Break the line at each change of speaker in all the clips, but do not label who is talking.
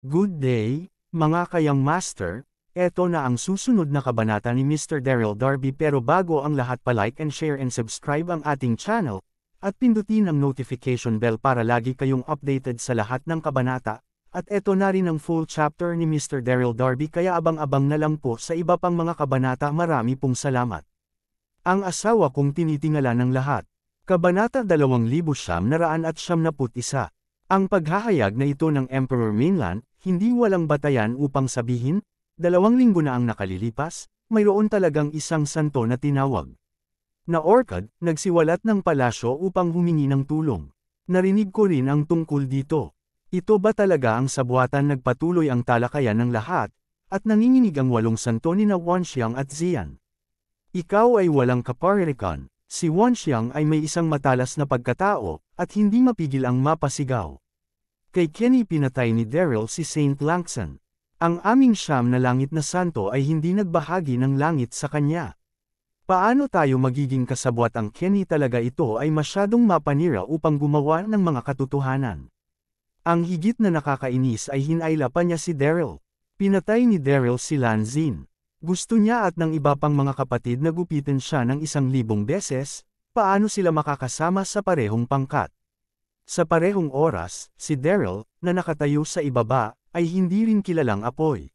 Good day, mga kayang master, eto na ang susunod na kabanata ni Mr. Daryl Darby pero bago ang lahat pa-like and share and subscribe ang ating channel, at pindutin ang notification bell para lagi kayong updated sa lahat ng kabanata, at eto na rin ang full chapter ni Mr. Daryl Darby kaya abang-abang na lang po sa iba pang mga kabanata. Marami pong salamat. Ang asawa kong tinitingala ng lahat. Kabanata 2971. Ang paghahayag na ito ng Emperor Mainland, hindi walang batayan upang sabihin, 2 linggo na ang nakalilipas, mayroon talagang isang santo na tinawag na Orchid, nagsiwalat ng palasyo upang humingi ng tulong. Narinig ko rin ang tungkol dito. Ito ba talaga ang sabuatan? Nagpatuloy ang talakayan ng lahat, at nanginginig ang 8 santo ni na Wanxiang at Xian. Ikaw ay walang kaparirikan. Si Wanxiang ay may isang matalas na pagkatao, at hindi mapigil ang mapasigaw. Kay Kenny pinatay ni Daryl si Saint Langson. Ang aming siyam na langit na santo ay hindi nagbahagi ng langit sa kanya. Paano tayo magiging kasabwat? Ang Kenny talaga ito ay masyadong mapanira upang gumawa ng mga katotohanan. Ang higit na nakakainis ay hinayla pa niya si Daryl. Pinatay ni Daryl si Lanzin. Gusto niya at ng iba pang mga kapatid na gupitin siya ng 1,000 beses, paano sila makakasama sa parehong pangkat? Sa parehong oras, si Daryl, na nakatayo sa ibaba, ay hindi rin kilalang apoy.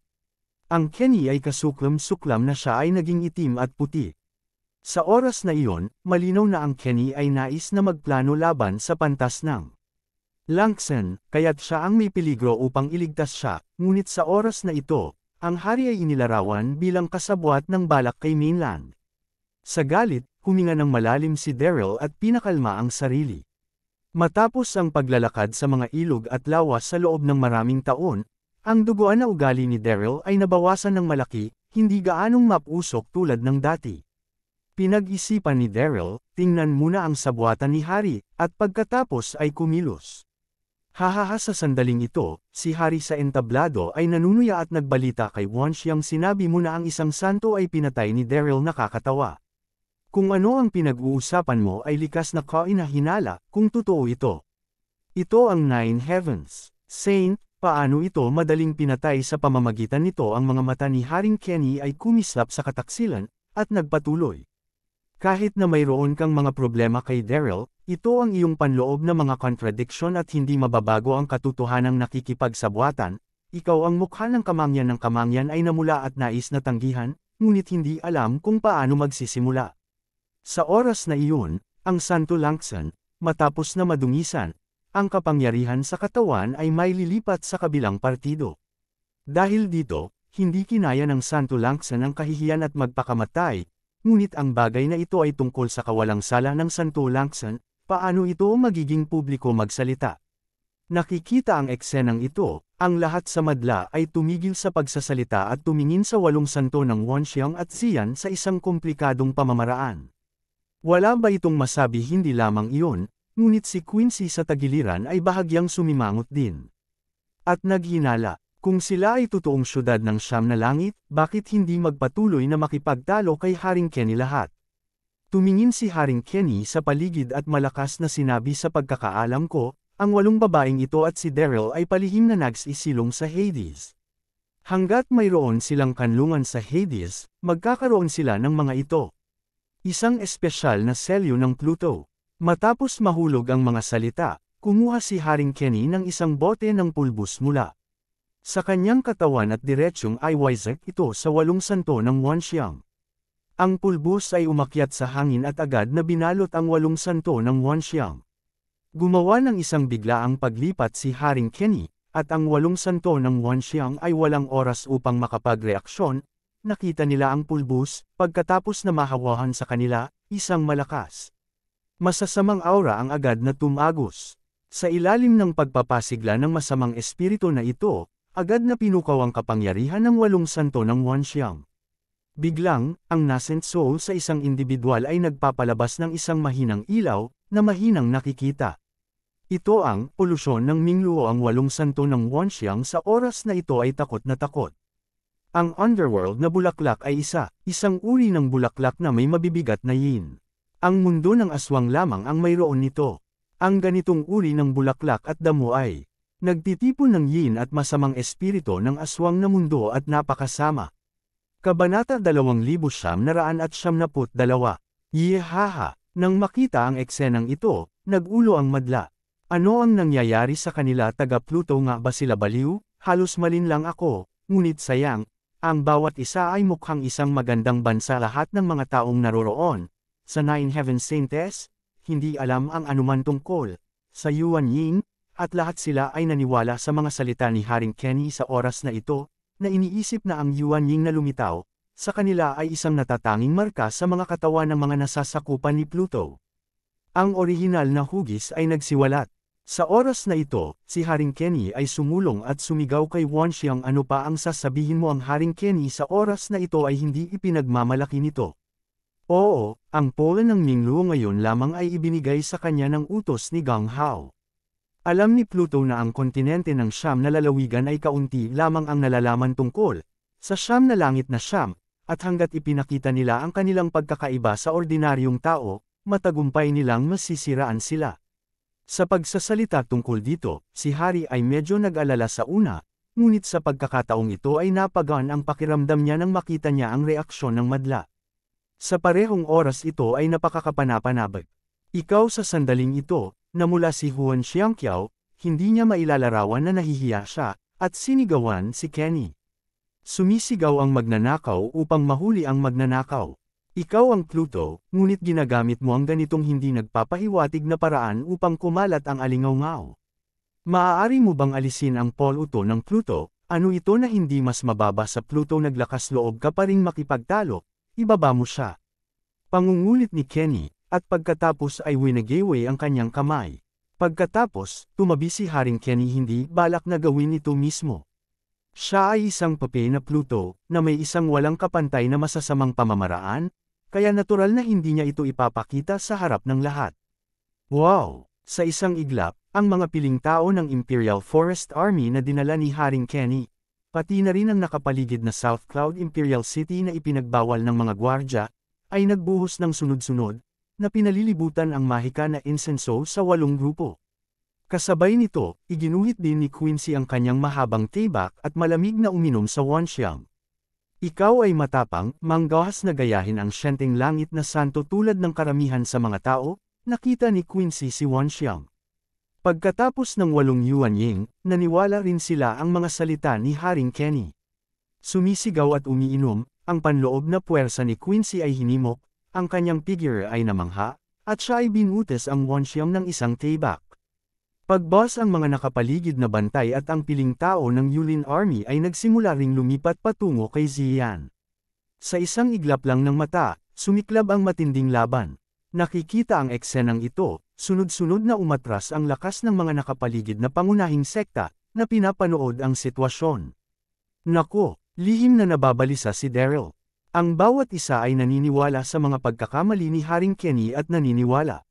Ang Kenny ay kasuklam-suklam na siya ay naging itim at puti. Sa oras na iyon, malinaw na ang Kenny ay nais na magplano laban sa pantas ng Langson, kaya't siya ang may peligro upang iligtas siya, ngunit sa oras na ito, ang hari ay inilarawan bilang kasabwat ng balak kay Mainland. Sa galit, huminga ng malalim si Daryl at pinakalma ang sarili. Matapos ang paglalakad sa mga ilog at lawas sa loob ng maraming taon, ang duguan na ugali ni Daryl ay nabawasan ng malaki, hindi gaanong mapusok tulad ng dati. Pinag-isipan ni Daryl, tingnan muna ang sabwatan ni Hari, at pagkatapos ay kumilos. Hahaha, sa sandaling ito, si Hari sa entablado ay nanunuya at nagbalita kay Wanxiang. Sinabi mo na ang isang santo ay pinatay ni Daryl. Nakakatawa. Kung ano ang pinag-uusapan mo ay likas na kainahinala, kung totoo ito. Ito ang Nine Heavens. Saint, paano ito madaling pinatay? Sa pamamagitan nito ang mga mata ni Haring Kenny ay kumislap sa kataksilan, at nagpatuloy. Kahit na mayroon kang mga problema kay Daryl, ito ang iyong panloob na mga contradiction at hindi mababago ang katotohanang nakikipagsabwatan. Ikaw ang mukha ng kamangyan ay namula at nais na tanggihan, ngunit hindi alam kung paano magsisimula. Sa oras na iyon, ang Santo Langson, matapos na madungisan, ang kapangyarihan sa katawan ay may lilipat sa kabilang partido. Dahil dito, hindi kinaya ng Santo Langson ang kahihiyan at magpakamatay, ngunit ang bagay na ito ay tungkol sa kawalang sala ng Santo Langson, paano ito magiging publiko magsalita. Nakikita ang eksenang ito, ang lahat sa madla ay tumigil sa pagsasalita at tumingin sa 8 santo ng Wanxiang at Xian sa isang komplikadong pamamaraan. Wala ba itong masabi? Hindi lamang iyon, ngunit si Quincy sa tagiliran ay bahagyang sumimangot din. At naghinala, kung sila ay totoong syudad ng siyam na langit, bakit hindi magpatuloy na makipagtalo kay Haring Kenny lahat? Tumingin si Haring Kenny sa paligid at malakas na sinabi, sa pagkakaalam ko, ang 8 babaeng ito at si Daryl ay palihim na nagsisilong sa Hades. Hanggat mayroon silang kanlungan sa Hades, magkakaroon sila ng mga ito. Isang espesyal na selyo ng Pluto. Matapos mahulog ang mga salita, kumuha si Haring Kenny ng isang bote ng pulbus mula sa kanyang katawan at diretsyong iwizak ito sa 8 santo ng Wanxiang. Ang pulbus ay umakyat sa hangin at agad na binalot ang 8 santo ng Wanxiang. Gumawa ng isang biglaang paglipat si Haring Kenny, at ang 8 santo ng Wanxiang ay walang oras upang makapagreaksyon. Nakita nila ang pulbus, pagkatapos na mahawahan sa kanila, isang malakas. Masasamang aura ang agad na tumagos. Sa ilalim ng pagpapasigla ng masamang espiritu na ito, agad na pinukaw ang kapangyarihan ng 8 santo ng Wanxiang. Biglang, ang nascent soul sa isang individual ay nagpapalabas ng isang mahinang ilaw, na mahinang nakikita. Ito ang polusyon ng Mingluo. Ang 8 santo ng Wanxiang sa oras na ito ay takot na takot. Ang underworld na bulaklak ay isang uri ng bulaklak na may mabibigat na yin. Ang mundo ng aswang lamang ang mayroon nito. Ang ganitong uri ng bulaklak at damo ay Nagtitipon ng yin at masamang espiritu ng aswang na mundo at napakasama. Kabanata 2972. Yehaha! Nang makita ang eksenang ito, nagulo ang madla. Ano ang nangyayari sa kanila, taga Pluto nga ba sila baliw? Halos malinlang ako, ngunit sayang, ang bawat isa ay mukhang isang magandang bansa. Lahat ng mga taong naroroon sa Nine Heaven Saints, hindi alam ang anuman tungkol sa Yuan Ying, at lahat sila ay naniwala sa mga salita ni Haring Kenny sa oras na ito, na iniisip na ang Yuan Ying na lumitaw sa kanila ay isang natatanging marka sa mga katawan ng mga nasasakupan ni Pluto. Ang orihinal na hugis ay nagsiwalat. Sa oras na ito, si Haring Kenny ay sumulong at sumigaw kay Wanxiang, ano pa ang sasabihin mo? Ang Haring Kenny sa oras na ito ay hindi ipinagmamalaki nito. Oo, ang pola ng Mingluo ngayon lamang ay ibinigay sa kanya ng utos ni Gang Hao. Alam ni Pluto na ang kontinente ng Siyam na lalawigan ay kaunti lamang ang nalalaman tungkol sa Siyam na langit na Siyam, at hanggat ipinakita nila ang kanilang pagkakaiba sa ordinaryong tao, matagumpay nilang masisiraan sila. Sa pagsasalita tungkol dito, si Hari ay medyo nag-alala sa una, ngunit sa pagkakataong ito ay napagaan ang pakiramdam niya nang makita niya ang reaksyon ng madla. Sa parehong oras ito ay napakakapanapanabag. Ikaw sa sandaling ito, na mula si Huan Xiangqiao, hindi niya mailalarawan na nahihiya siya, at sinigawan si Kenny. Sumisigaw ang magnanakaw upang mahuli ang magnanakaw. Ikaw ang Pluto, ngunit ginagamit mo ang ganitong hindi nagpapahiwatig na paraan upang kumalat ang alingawngaw. Maaari mo bang alisin ang pol-uto ng Pluto? Ano ito na hindi mas mababa sa Pluto? Naglakas loob ka pa ring makipagtalo, ibaba mo siya. Pangungulit ni Kenny. At pagkatapos ay winagewe ang kanyang kamay. Pagkatapos, tumabi si Haring Kenny, hindi balak na gawin ito mismo. Siya ay isang pape na Pluto, na may isang walang kapantay na masasamang pamamaraan, kaya natural na hindi niya ito ipapakita sa harap ng lahat. Wow! Sa isang iglap, ang mga piling tao ng Imperial Forest Army na dinala ni Haring Kenny, pati na rin ang nakapaligid na South Cloud Imperial City na ipinagbawal ng mga gwardya, ay nagbuhos ng sunod-sunod, na pinalilibutan ang mahika na insenso sa 8 grupo. Kasabay nito, iginuhit din ni Quincy ang kanyang mahabang tibak at malamig na uminom sa Wanxiang. Ikaw ay matapang, manggahas na gayahin ang siyenteng langit na santo tulad ng karamihan sa mga tao, nakita ni Quincy si Wanxiang. Pagkatapos ng 8 Yuan Ying, naniwala rin sila ang mga salita ni Haring Kenny. Sumisigaw at umiinom, ang panloob na puwersa ni Quincy ay hinimok, ang kanyang figure ay namangha, at siya ay binutes ang Wanxiang ng isang tibak. Pagbas ang mga nakapaligid na bantay at ang piling tao ng Yulin Army ay nagsimula ring lumipat patungo kay Ziyan. Sa isang iglap lang ng mata, sumiklab ang matinding laban. Nakikita ang eksenang ito, sunod-sunod na umatras ang lakas ng mga nakapaligid na pangunahing sekta, na pinapanood ang sitwasyon. Nako, lihim na nababalisa si Daryl. Ang bawat isa ay naniniwala sa mga pagkakamali ni Haring Kenny at naniniwala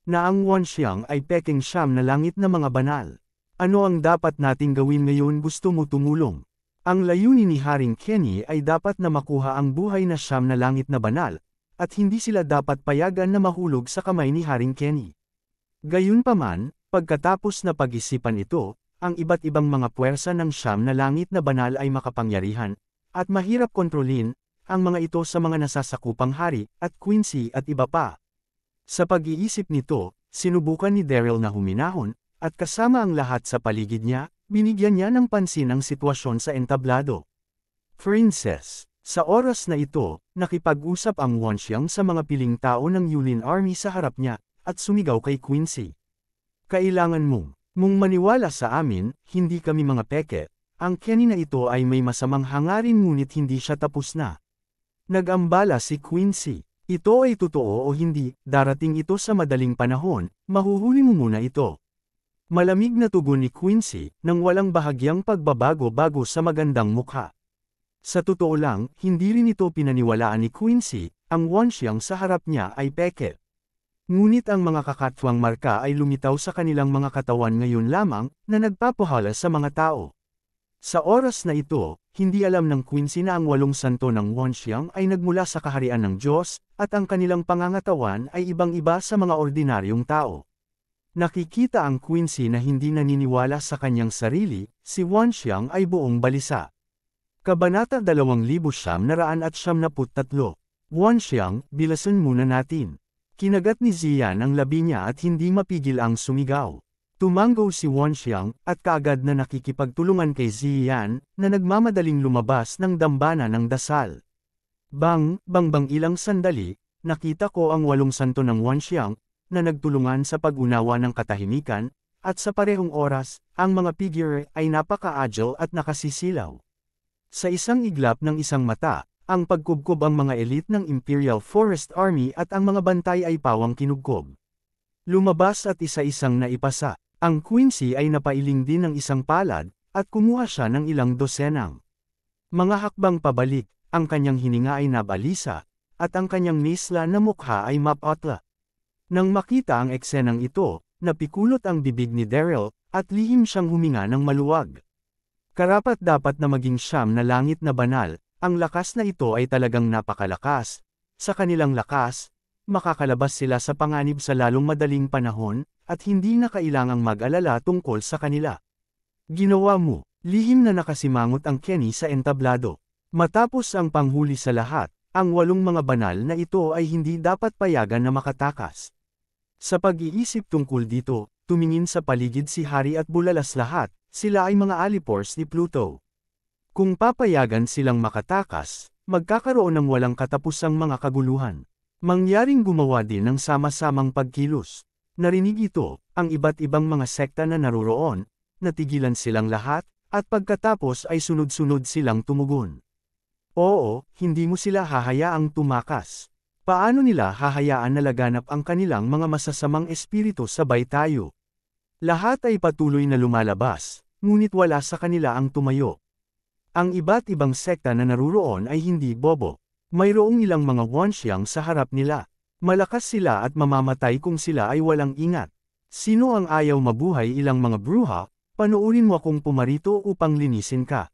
na ang Wanxiang ay peking Siyam na langit na mga banal. Ano ang dapat nating gawin ngayon? Gusto mo tumulong? Ang layunin ni Haring Kenny ay dapat na makuha ang buhay na Siyam na langit na banal, at hindi sila dapat payagan na mahulog sa kamay ni Haring Kenny. Gayunpaman, pagkatapos na pag-isipan ito, ang iba't ibang mga puwersa ng Siyam na langit na banal ay makapangyarihan, at mahirap kontrolin, ang mga ito sa mga nasasakupang hari, at Quincy at iba pa. Sa pag-iisip nito, sinubukan ni Daryl na huminahon, at kasama ang lahat sa paligid niya, binigyan niya ng pansin ang sitwasyon sa entablado. Princess, sa oras na ito, nakipag-usap ang Wanxiang sa mga piling tao ng Yulin Army sa harap niya, at sumigaw kay Quincy. Kailangan mong maniwala sa amin, hindi kami mga peke. Ang Kenny na ito ay may masamang hangarin ngunit hindi siya tapos na. Nag-ambala si Quincy. Ito ay totoo o hindi, darating ito sa madaling panahon, mahuhuli mo muna ito. Malamig na tugon ni Quincy, nang walang bahagyang pagbabago-bago sa magandang mukha. Sa totoo lang, hindi rin ito pinaniwalaan ni Quincy, ang Wanxiang sa harap niya ay peke. Ngunit ang mga kakatwang marka ay lumitaw sa kanilang mga katawan ngayon lamang, na nagpapahala sa mga tao. Sa oras na ito, hindi alam ng Quincy na ang 8 santo ng Wanxiang ay nagmula sa kaharian ng Diyos, at ang kanilang pangangatawan ay ibang-iba sa mga ordinaryong tao. Nakikita ang Quincy na hindi naniniwala sa kanyang sarili, si Wanxiang ay buong balisa. Kabanata 2973. Wanxiang, bilasan muna natin. Kinagat ni Ziyan ang labi niya at hindi mapigil ang sumigaw. Tumango si Wanxiang, at kaagad na nakikipagtulungan kay Ziyan, na nagmamadaling lumabas ng dambana ng dasal. Bang ilang sandali, nakita ko ang 8 santo ng Wanxiang, na nagtulungan sa pag-unawa ng katahimikan, at sa parehong oras, ang mga figure ay napaka-agile at nakasisilaw. Sa isang iglap ng isang mata, ang pagkubkob ang mga elite ng Imperial Forest Army at ang mga bantay ay pawang kinubkob. Lumabas at isa-isang naipasa. Ang Quincy ay napailing din ng isang palad, at kumuha siya ng ilang dosenang mga hakbang pabalik, ang kanyang hininga ay nabalisa, at ang kanyang nisla na mukha ay mapotla. Nang makita ang eksenang ito, napikulot ang bibig ni Daryl, at lihim siyang huminga ng maluwag. Karapat-dapat na maging siyam na langit na banal, ang lakas na ito ay talagang napakalakas. Sa kanilang lakas, makakalabas sila sa panganib sa lalong madaling panahon, at hindi na kailangang mag-alala tungkol sa kanila. Ginawa mo, lihim na nakasimangot ang Kenny sa entablado. Matapos ang panghuli sa lahat, ang 8 mga banal na ito ay hindi dapat payagan na makatakas. Sa pag-iisip tungkol dito, tumingin sa paligid si Hari at bulalas lahat, sila ay mga alipors ni Pluto. Kung papayagan silang makatakas, magkakaroon ng walang katapusang mga kaguluhan. Mangyaring gumawa din ng sama-samang pagkilos. Narinig ito, ang iba't ibang mga sekta na naroroon, natigilan silang lahat, at pagkatapos ay sunod-sunod silang tumugon. Oo, hindi mo sila hahayaang tumakas. Paano nila hahayaan na laganap ang kanilang mga masasamang espiritu sabay tayo? Lahat ay patuloy na lumalabas, ngunit wala sa kanila ang tumayo. Ang iba't ibang sekta na naruroon ay hindi bobo. Mayroong ilang mga Wanxiang sa harap nila. Malakas sila at mamamatay kung sila ay walang ingat. Sino ang ayaw mabuhay ilang mga bruha, panoorin mo akong pumarito upang linisin ka.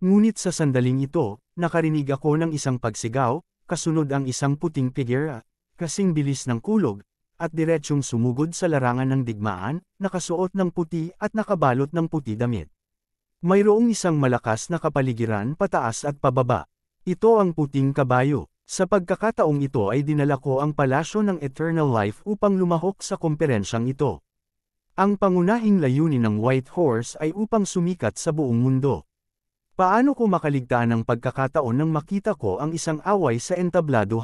Ngunit sa sandaling ito, nakarinig ako ng isang pagsigaw, kasunod ang isang puting figura, kasing bilis ng kulog, at diretsyong sumugod sa larangan ng digmaan, nakasuot ng puti at nakabalot ng puti damit. Mayroong isang malakas na kapaligiran pataas at pababa. Ito ang puting kabayo. Sa pagkakataong ito ay dinala ko ang palasyo ng Eternal Life upang lumahok sa komperensyang ito. Ang pangunahing layunin ng White Horse ay upang sumikat sa buong mundo. Paano ko makaligtaan ng pagkakataon nang makita ko ang isang away sa entablado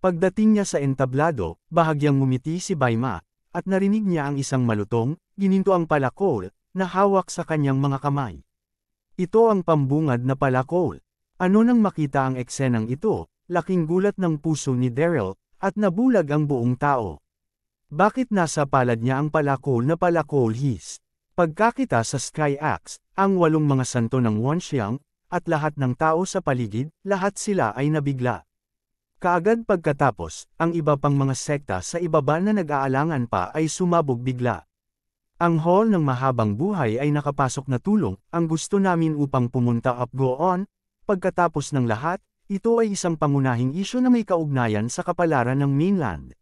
Pagdating niya sa entablado, bahagyang ngumiti si Baima, at narinig niya ang isang malutong, ginintoang palakol, na hawak sa kanyang mga kamay. Ito ang pambungad na palakol. Ano nang makita ang eksenang ito, laking gulat ng puso ni Daryl, at nabulag ang buong tao. Bakit nasa palad niya ang palakol na palakol his? Pagkakita sa Sky Axe, ang 8 mga santo ng Wanxiang, at lahat ng tao sa paligid, lahat sila ay nabigla. Kaagad pagkatapos, ang iba pang mga sekta sa ibaba na nag-aalangan pa ay sumabog bigla. Ang hall ng mahabang buhay ay nakapasok na tulong, ang gusto namin upang pumunta up go on. Pagkatapos ng lahat, ito ay isang pangunahing isyu na may kaugnayan sa kapalaran ng mainland.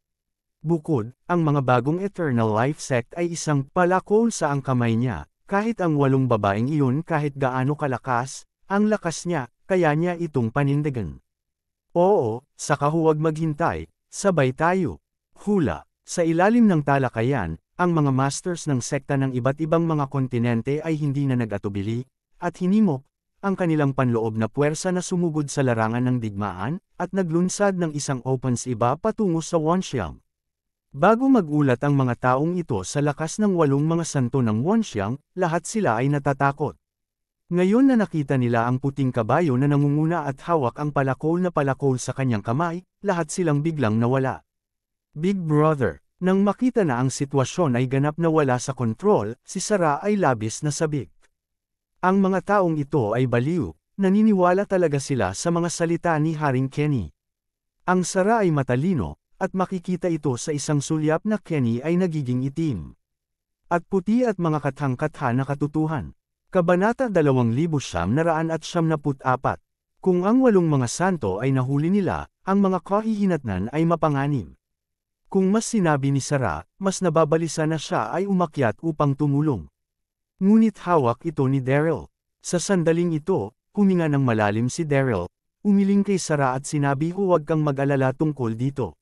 Bukod, ang mga bagong Eternal Life sect ay isang palakol sa ang kamay niya, kahit ang 8 babaeng iyon kahit gaano kalakas, ang lakas niya, kaya niya itong panindigan. Oo, saka huwag maghintay, sabay tayo. Hula, sa ilalim ng talakayan, ang mga masters ng sekta ng iba't ibang mga kontinente ay hindi na nag-atubili, at hinimok, ang kanilang panloob na puwersa na sumugod sa larangan ng digmaan, at naglunsad ng isang opens iba patungo sa Wanxiang. Bago magulat ang mga taong ito sa lakas ng 8 mga santo ng Wanxiang, lahat sila ay natatakot. Ngayon na nakita nila ang puting kabayo na nangunguna at hawak ang palakol na palakol sa kanyang kamay, lahat silang biglang nawala. Big Brother, nang makita na ang sitwasyon ay ganap na wala sa kontrol, si Sarah ay labis na sabik. Ang mga taong ito ay baliw, naniniwala talaga sila sa mga salita ni Haring Kenny. Ang Sarah ay matalino, at makikita ito sa isang sulyap na Kenny ay nagiging itim at puti at mga kathang-katha na katutuhan. Kabanata 2974. Kung ang 8 mga santo ay nahuli nila, ang mga kahihinatnan ay mapanganib. Kung mas sinabi ni Sarah, mas nababalisa na siya ay umakyat upang tumulong. Ngunit hawak ito ni Daryl. Sa sandaling ito, huminga ng malalim si Daryl, umiling kay Sarah at sinabi huwag kang mag-alala tungkol dito.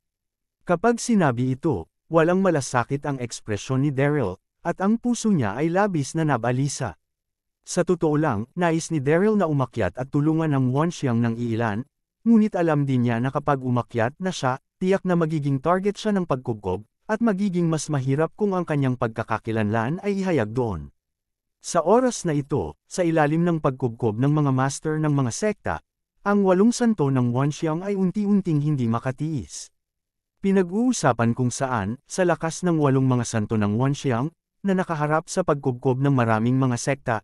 Kapag sinabi ito, walang malasakit ang ekspresyon ni Daryl, at ang puso niya ay labis na nabalisa. Sa totoo lang, nais ni Daryl na umakyat at tulungan ang Wonxiang ng iilan, ngunit alam din niya na kapag umakyat na siya, tiyak na magiging target siya ng pagkubkob, at magiging mas mahirap kung ang kanyang pagkakakilanlan ay ihayag doon. Sa oras na ito, sa ilalim ng pagkubkob ng mga master ng mga sekta, ang 8 santo ng Wonxiang ay unti-unting hindi makatiis. Pinag-uusapan kung saan, sa lakas ng 8 mga santo ng Wonxiang, na nakaharap sa pagkubkob ng maraming mga sekta,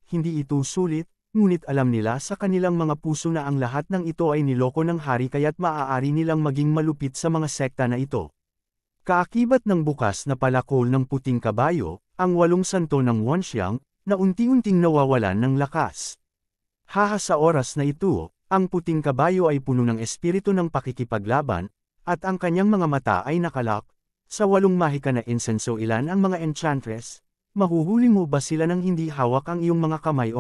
hindi ito sulit, ngunit alam nila sa kanilang mga puso na ang lahat ng ito ay niloko ng hari kaya't maaari nilang maging malupit sa mga sekta na ito. Kaakibat ng bukas na palakol ng puting kabayo, ang 8 santo ng Wonxiang, na unti-unting nawawalan ng lakas. Haha sa oras na ito, ang puting kabayo ay puno ng espiritu ng pakikipaglaban, at ang kanyang mga mata ay nakalak. Sa 8 mahika na insenso ilan ang mga enchantress, mahuhuli mo ba sila nang hindi hawak ang iyong mga kamay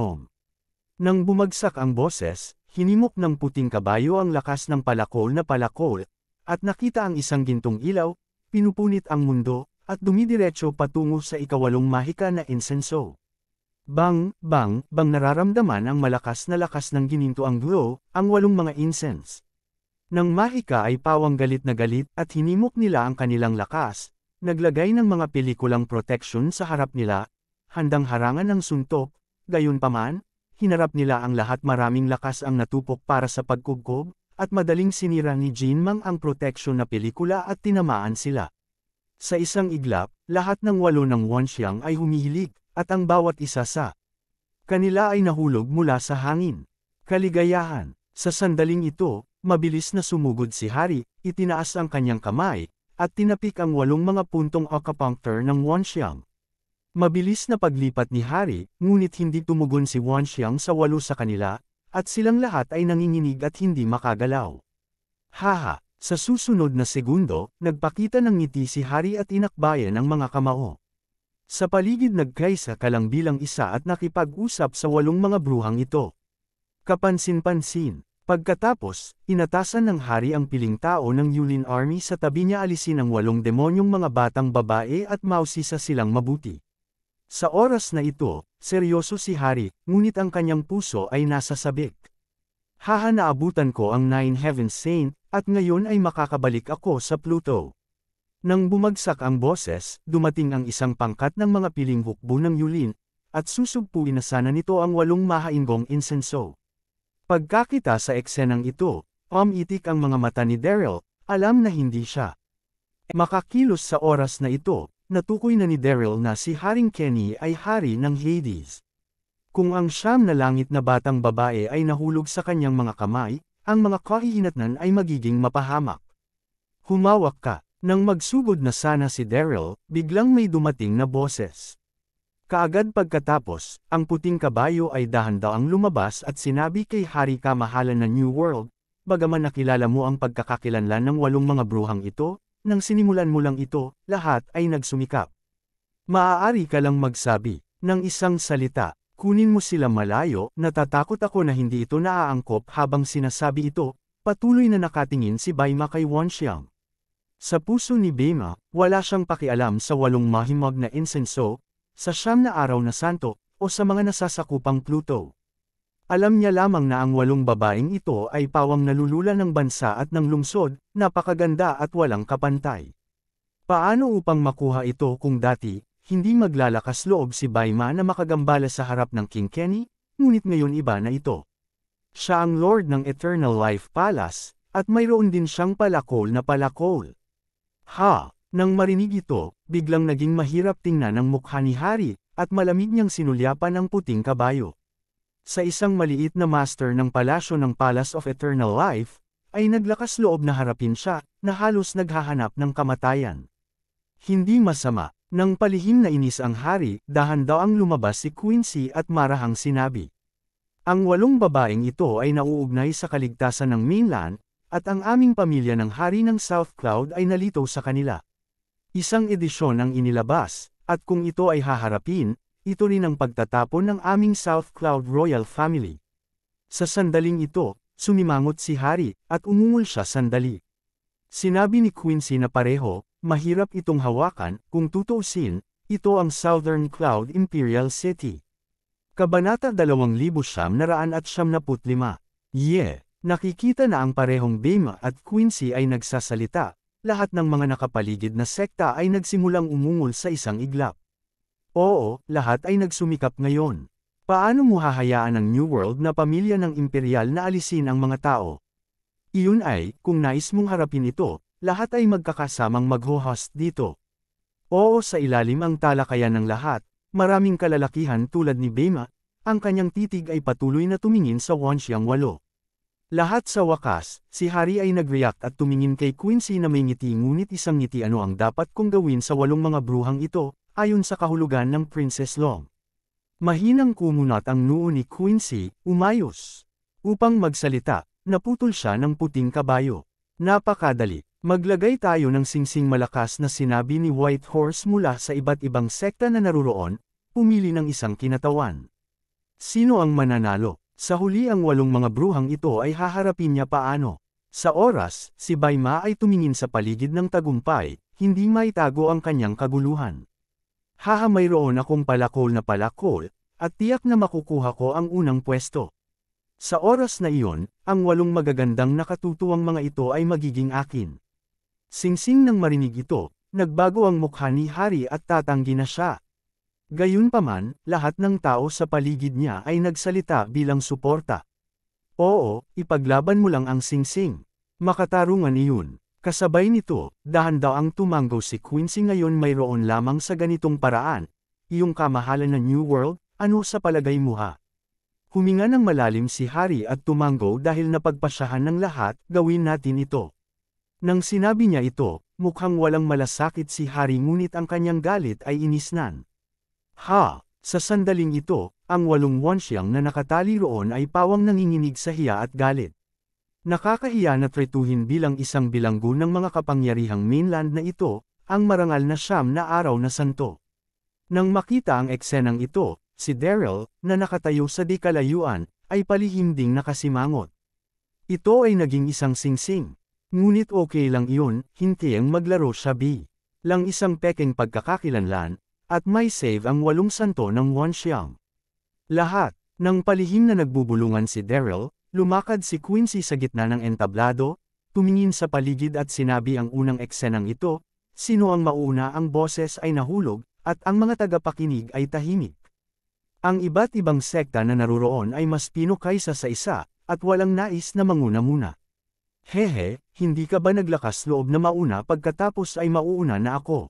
Nang bumagsak ang boses, hinimok ng puting kabayo ang lakas ng palakol na palakol, at nakita ang isang gintong ilaw, pinupunit ang mundo, at dumidiretso patungo sa 8 mahika na insenso. Bang, bang, bang nararamdaman ang malakas na lakas ng gininto ang glow, ang 8 mga incense. Nang mahika ay pawang galit na galit at hinimok nila ang kanilang lakas, naglagay ng mga pelikulang protection sa harap nila, handang harangan ng suntok, gayunpaman, hinarap nila ang lahat maraming lakas ang natupok para sa pagkubkob, at madaling sinira ni Jin Mang ang protection na pelikula at tinamaan sila. Sa isang iglap, lahat ng 8 ng Wonxiang ay humihilig, at ang bawat isa sa kanila ay nahulog mula sa hangin. Kaligayahan, sa sandaling ito, mabilis na sumugod si Hari, itinaas ang kanyang kamay, at tinapik ang 8 mga puntong acupuncture ng Wonxiang. Mabilis na paglipat ni Hari, ngunit hindi tumugon si Wonxiang sa 8 sa kanila, at silang lahat ay nanginginig at hindi makagalaw. Haha, sa susunod na segundo, nagpakita ng ngiti si Hari at inakbayan ang mga kamao. Sa paligid nagkaisa kalang bilang isa at nakipag-usap sa 8 mga bruhang ito. Kapansin-pansin. Pagkatapos, inatasan ng hari ang piling tao ng Yulin Army sa tabi niya alisin ang 8 demonyong mga batang babae at mausisa silang mabuti. Sa oras na ito, seryoso si hari, ngunit ang kanyang puso ay nasa sabik. Haha naabutan ko ang 9 Heavens Saint, at ngayon ay makakabalik ako sa Pluto. Nang bumagsak ang boses, dumating ang isang pangkat ng mga piling hukbo ng Yulin, at susugpuin na sana nito ang 8 mahainggong insenso. Pagkakita sa eksenang ito, umitik ang mga mata ni Daryl, alam na hindi siya makakilos sa oras na ito, natukoy na ni Daryl na si Haring Kenny ay hari ng Hades. Kung ang 9 na langit na batang babae ay nahulog sa kanyang mga kamay, ang mga kahihinatnan ay magiging mapahamak. Humawak ka. Nang magsugod na sana si Daryl, biglang may dumating na boses. Kaagad pagkatapos, ang puting kabayo ay dahan-daang lumabas at sinabi kay Hari Kamahalan na New World, bagaman nakilala mo ang pagkakakilanlan ng 8 mga bruhang ito, nang sinimulan mo lang ito, lahat ay nagsumikap. Maaari ka lang magsabi ng isang salita, kunin mo sila malayo, natatakot ako na hindi ito naaangkop habang sinasabi ito, patuloy na nakatingin si Baima kay Wonxiang. Sa puso ni Baima, wala siyang pakialam sa 8 mahimog na insenso, sa 9 na araw na santo, o sa mga nasasakupang Pluto. Alam niya lamang na ang 8 babaeng ito ay pawang nalulula ng bansa at ng lungsod, napakaganda at walang kapantay. Paano upang makuha ito kung dati, hindi maglalakas loob si Baima na makagambala sa harap ng King Kenny, ngunit ngayon iba na ito. Siya ang Lord ng Eternal Life Palace, at mayroon din siyang palakol na palakol. Nang marinig ito, biglang naging mahirap tingnan ang mukha ni Hari, at malamig niyang sinulyapan ang puting kabayo. Sa isang maliit na master ng palasyo ng Palace of Eternal Life, ay naglakas loob na harapin siya, na halos naghahanap ng kamatayan. Hindi masama, nang palihim na inis ang Hari, dahan-daang lumabas si Quincy at marahang sinabi. Ang 8 babaeng ito ay nauugnay sa kaligtasan ng mainland, at ang aming pamilya ng Hari ng South Cloud ay nalito sa kanila. Isang edisyon ang inilabas, at kung ito ay haharapin, ito rin ang pagtatapon ng aming South Cloud Royal Family. Sa sandaling ito, sumimangot si Harry, at umungol siya sandali. Sinabi ni Quincy na pareho, mahirap itong hawakan, kung tutuusin, ito ang Southern Cloud Imperial City. Kabanata 2995. Nakikita na ang parehong Bema at Quincy ay nagsasalita, lahat ng mga nakapaligid na sekta ay nagsimulang umungol sa isang iglap. Oo, lahat ay nagsumikap ngayon. Paano mo hahayaan ang New World na pamilya ng imperial na alisin ang mga tao? Iyon ay, kung nais mong harapin ito, lahat ay magkakasamang mag-host dito. Oo, sa ilalim ang talakayan ng lahat, maraming kalalakihan tulad ni Bema, ang kanyang titig ay patuloy na tumingin sa Wonxiang 8. Lahat sa wakas, si Harry ay nag-react at tumingin kay Quincy na may ngiti ngunit isang ngiti ano ang dapat kong gawin sa 8 mga bruhang ito, ayon sa kahulugan ng Princess Long. Mahinang kumunat ang noo ni Quincy, umayos. Upang magsalita, naputol siya ng puting kabayo. Napakadali. Maglagay tayo ng singsing malakas na sinabi ni White Horse mula sa iba't ibang sekta na naruroon, pumili ng isang kinatawan. Sino ang mananalo? Sa huli ang 8 mga bruhang ito ay haharapin niya paano? Sa oras, si Baima ay tumingin sa paligid ng tagumpay, hindi maitago ang kanyang kaguluhan. Haha, mayroon akong palakol na palakol, at tiyak na makukuha ko ang unang pwesto. Sa oras na iyon, ang 8 magagandang nakatutuwang mga ito ay magiging akin. Singsing nang marinig ito, nagbago ang mukha ni Harry at tatanggi na siya. Gayunpaman, lahat ng tao sa paligid niya ay nagsalita bilang suporta. Oo, ipaglaban mo lang ang singsing. Makatarungan iyon. Kasabay nito, dahan-daw ang tumanggo si Quincy ngayon mayroon lamang sa ganitong paraan. Iyong kamahalan na New World, ano sa palagay mo ha? Huminga ng malalim si Harry at tumanggo dahil napagpasyahan ng lahat, gawin natin ito. Nang sinabi niya ito, mukhang walang malasakit si Harry ngunit ang kanyang galit ay inisnan. Ha! Sa sandaling ito, ang 8 Wonxiang na nakatali roon ay pawang nanginginig sa hiya at galit. Nakakahiya na tretuhin bilang isang bilanggo ng mga kapangyarihang mainland na ito, ang marangal na siyam na araw na santo. Nang makita ang eksenang ito, si Daryl, na nakatayo sa di kalayuan, ay palihim ding nakasimangot. Ito ay naging isang singsing. Ngunit okay lang iyon, hindi ang maglaro siya lang isang pekeng pagkakakilanlan, at may save ang 8 santo ng Wonxiang. Lahat, nang palihim na nagbubulungan si Daryl, lumakad si Quincy sa gitna ng entablado, tumingin sa paligid at sinabi ang unang eksenang ito, sino ang mauna ang boses ay nahulog, at ang mga tagapakinig ay tahimik. Ang iba't ibang sekta na naruroon ay mas pino kaysa sa isa, at walang nais na manguna muna. Hehe, hindi ka ba naglakas loob na mauna pagkatapos ay mauuna na ako?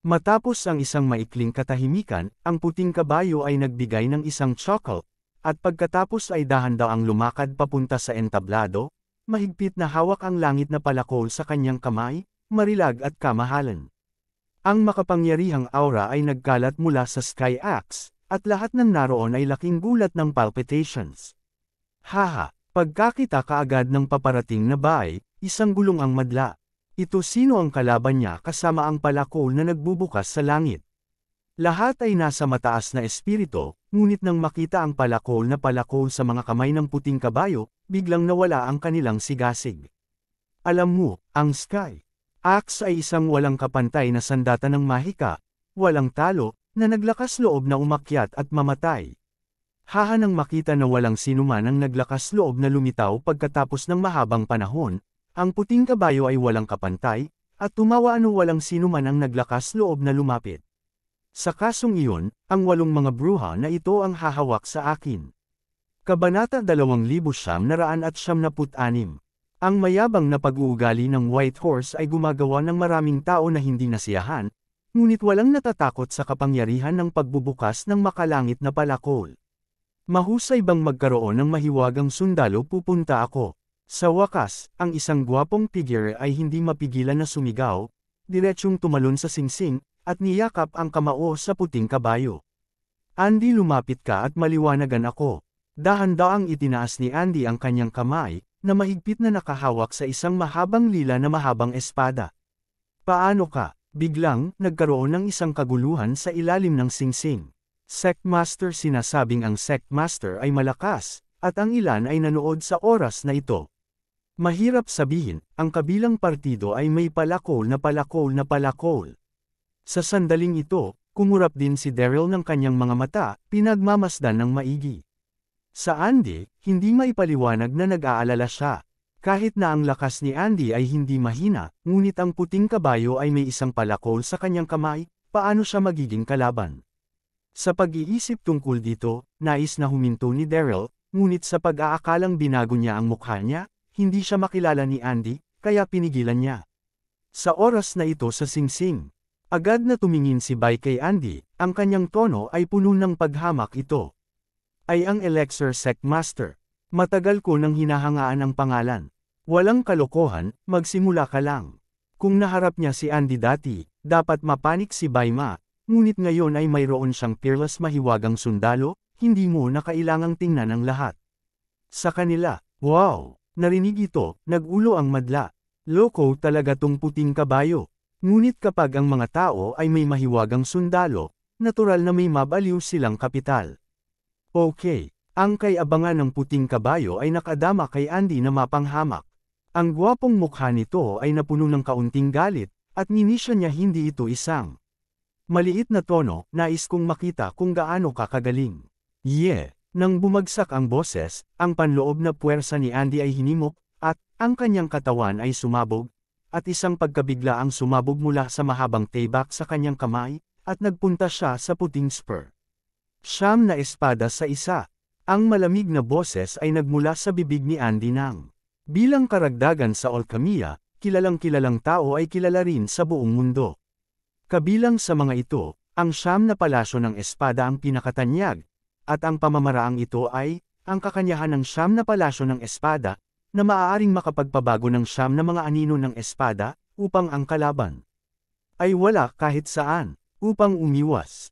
Matapos ang isang maikling katahimikan, ang puting kabayo ay nagbigay ng isang chuckle, at pagkatapos ay dahan-daw ang lumakad papunta sa entablado, mahigpit na hawak ang langit na palakol sa kanyang kamay, marilag at kamahalan. Ang makapangyarihang aura ay nagkalat mula sa Sky Axe, at lahat ng naroon ay laking gulat ng palpitations. Haha! Pagkakita kaagad ng paparating na bahay, isang gulong ang madla. Ito sino ang kalaban niya kasama ang palakol na nagbubukas sa langit. Lahat ay nasa mataas na espiritu, ngunit nang makita ang palakol sa mga kamay ng puting kabayo, biglang nawala ang kanilang sigasig. Alam mo, ang Sky Axe ay isang walang kapantay na sandata ng mahika, walang talo, na naglakas loob na umakyat at mamatay. Haha, nang makita na walang sinuman ang naglakas loob na lumitaw pagkatapos ng mahabang panahon, ang puting kabayo ay walang kapantay, at tumawa ano walang sinuman ang naglakas loob na lumapit. Sa kasong iyon, ang 8 mga bruha na ito ang hahawak sa akin. Kabanata 2996. Ang mayabang na pag-uugali ng White Horse ay gumagawa ng maraming tao na hindi nasiyahan, ngunit walang natatakot sa kapangyarihan ng pagbubukas ng makalangit na palakol. Mahusay bang magkaroon ng mahiwagang sundalo pupunta ako? Sa wakas, ang isang gwapong figure ay hindi mapigilan na sumigaw, diretsyong tumalon sa singsing, at niyakap ang kamao sa puting kabayo. Andy, lumapit ka at maliwanagan ako. Dahan-daang itinaas ni Andy ang kanyang kamay, na mahigpit na nakahawak sa isang mahabang lila na mahabang espada. Paano ka? Biglang, nagkaroon ng isang kaguluhan sa ilalim ng singsing. Sectmaster sinasabing ang Sectmaster ay malakas, at ang ilan ay nanood sa oras na ito. Mahirap sabihin, ang kabilang partido ay may palakol na palakol na palakol. Sa sandaling ito, kumurap din si Daryl ng kanyang mga mata, pinagmamasdan ng maigi. Sa Andy, hindi maipaliwanag na nag-aalala siya. Kahit na ang lakas ni Andy ay hindi mahina, ngunit ang puting kabayo ay may isang palakol sa kanyang kamay, paano siya magiging kalaban? Sa pag-iisip tungkol dito, nais na huminto ni Daryl, ngunit sa pag-aakalang binago niya ang mukha niya, hindi siya makilala ni Andy, kaya pinigilan niya. Sa oras na ito sa singsing, agad na tumingin si Bai kay Andy, ang kanyang tono ay puno ng paghamak ito. Ay ang Elixir Sectmaster. Matagal ko nang hinahangaan ang pangalan. Walang kalokohan, magsimula ka lang. Kung naharap niya si Andy dati, dapat mapanik si Bai Ma, ngunit ngayon ay mayroon siyang peerless mahiwagang sundalo, hindi mo na kailangang tingnan ang lahat. Sa kanila, wow! Narinig ito, nag-ulo ang madla. Loko talaga tong puting kabayo. Ngunit kapag ang mga tao ay may mahiwagang sundalo, natural na may mabaliw silang kapital. Okay, ang kay-abangan ng puting kabayo ay nakadama kay Andy na mapanghamak. Ang gwapong mukha nito ay napuno ng kaunting galit, at ninisya niya hindi ito isang maliit na tono, nais kong makita kung gaano kakagaling. Yeah! Nang bumagsak ang boses, ang panloob na puwersa ni Andy ay hinimok, at ang kanyang katawan ay sumabog, at isang pagkabigla ang sumabog mula sa mahabang taybak sa kanyang kamay, at nagpunta siya sa puting spur. 9 na espada sa isa. Ang malamig na boses ay nagmula sa bibig ni Andy nang. Bilang karagdagan sa alkemiya, kilalang-kilalang tao ay kilala rin sa buong mundo. Kabilang sa mga ito, ang 9 na palasyo ng espada ang pinakatanyag, at ang pamamaraang ito ay, ang kakanyahan ng 9 na palasyo ng espada, na maaaring makapagpabago ng 9 na mga anino ng espada, upang ang kalaban ay wala kahit saan, upang umiwas.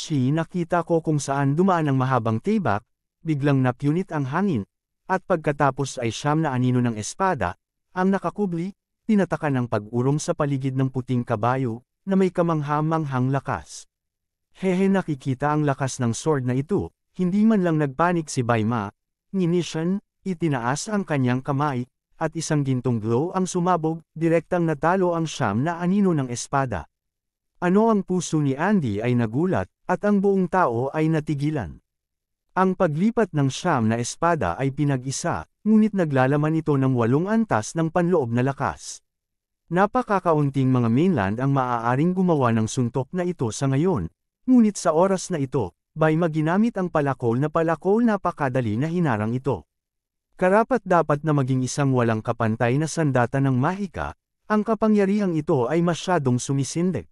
Nakita ko kung saan dumaan ang mahabang tibak, biglang napunit ang hangin, at pagkatapos ay 9 na anino ng espada, ang nakakubli, tinatakan ng pag-urong sa paligid ng puting kabayo, na may kamangha-manghang lakas. Hehe, nakikita ang lakas ng sword na ito, hindi man lang nagpanik si Bai Ma, nginisyan, itinaas ang kanyang kamay, at isang gintong glow ang sumabog, direktang natalo ang 9 na anino ng espada. Ano ang puso ni Andy ay nagulat, at ang buong tao ay natigilan. Ang paglipat ng 9 na espada ay pinag-isa, ngunit naglalaman ito ng 8 antas ng panloob na lakas. Napakakaunting mga mainland ang maaaring gumawa ng suntok na ito sa ngayon, ngunit sa oras na ito, Bai Ma ginamit ang palakol napakadali na hinarang ito. Karapat-dapat na maging isang walang kapantay na sandata ng mahika, ang kapangyarihang ito ay masyadong sumisindik.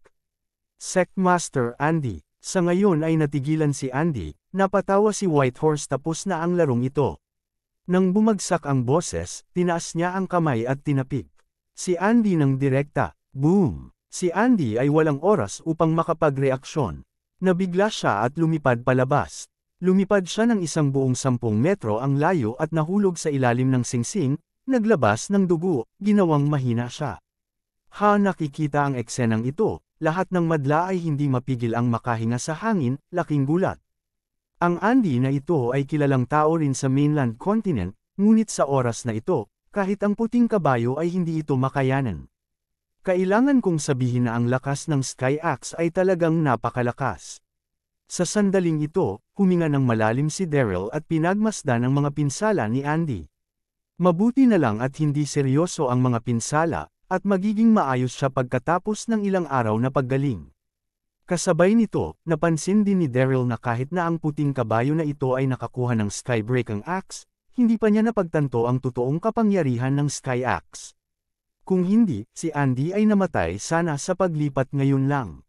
Sectmaster Andy. Sa ngayon ay natigilan si Andy, napatawa si Whitehorse tapos na ang larong ito. Nang bumagsak ang boses, tinaas niya ang kamay at tinapik. Si Andy ng direkta. Boom! Si Andy ay walang oras upang makapagreaksyon. Nabigla siya at lumipad palabas. Lumipad siya ng isang buong 10 metro ang layo at nahulog sa ilalim ng singsing, naglabas ng dugo, ginawang mahina siya. Nakikita ang eksenang ito. Lahat ng madla ay hindi mapigil ang makahinga sa hangin, laking gulat. Ang Andy na ito ay kilalang tao rin sa mainland continent, ngunit sa oras na ito, kahit ang puting kabayo ay hindi ito makayanan. Kailangan kong sabihin na ang lakas ng Sky Axe ay talagang napakalakas. Sa sandaling ito, huminga ng malalim si Daryl at pinagmasdan ang mga pinsala ni Andy. Mabuti na lang at hindi seryoso ang mga pinsala, at magiging maayos siya pagkatapos ng ilang araw na paggaling. Kasabay nito, napansin din ni Daryl na kahit na ang puting kabayo na ito ay nakakuha ng Skybreaking Axe, hindi pa niya napagtanto ang totoong kapangyarihan ng Sky Axe. Kung hindi, si Andy ay namatay sana sa paglipat ngayon lang.